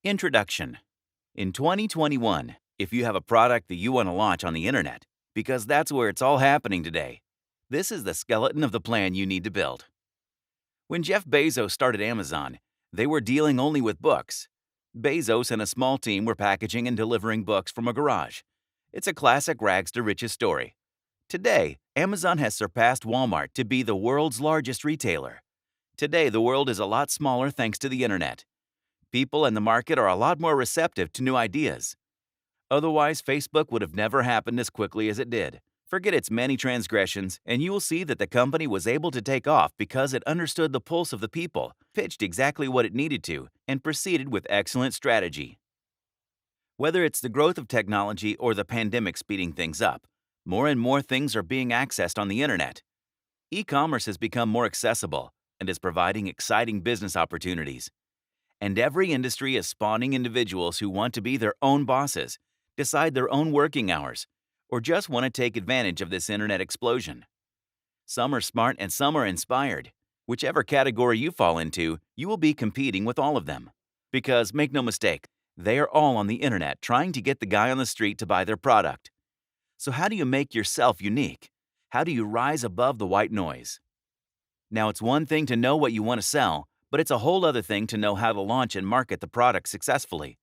Introduction. In 2021, if you have a product that you want to launch on the internet, because that's where it's all happening today, this is the skeleton of the plan you need to build. When Jeff Bezos started Amazon, they were dealing only with books. Bezos and a small team were packaging and delivering books from a garage. It's a classic rags to riches story. Today, Amazon has surpassed Walmart to be the world's largest retailer. Today, the world is a lot smaller thanks to the internet. People and the market are a lot more receptive to new ideas. Otherwise, Facebook would have never happened as quickly as it did. Forget its many transgressions, and you will see that the company was able to take off because it understood the pulse of the people, pitched exactly what it needed to, and proceeded with excellent strategy. Whether it's the growth of technology or the pandemic speeding things up, more and more things are being accessed on the internet. E-commerce has become more accessible and is providing exciting business opportunities. And every industry is spawning individuals who want to be their own bosses, decide their own working hours, or just want to take advantage of this internet explosion. Some are smart and some are inspired. Whichever category you fall into, you will be competing with all of them. Because, make no mistake, they are all on the internet trying to get the guy on the street to buy their product. So how do you make yourself unique? How do you rise above the white noise? Now, it's one thing to know what you want to sell, but it's a whole other thing to know how to launch and market the product successfully.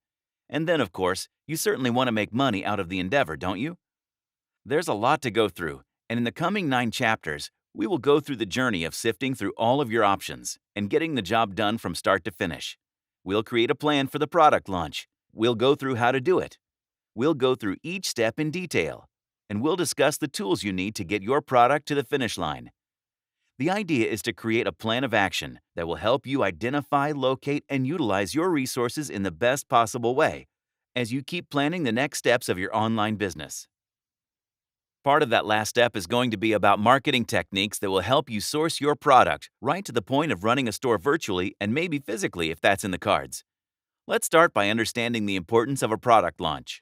And then, of course, you certainly want to make money out of the endeavor, don't you? There's a lot to go through, and in the coming 9 chapters, we will go through the journey of sifting through all of your options and getting the job done from start to finish. We'll create a plan for the product launch. We'll go through how to do it. We'll go through each step in detail, and we'll discuss the tools you need to get your product to the finish line. The idea is to create a plan of action that will help you identify, locate, and utilize your resources in the best possible way as you keep planning the next steps of your online business. Part of that last step is going to be about marketing techniques that will help you source your product right to the point of running a store virtually and maybe physically if that's in the cards. Let's start by understanding the importance of a product launch.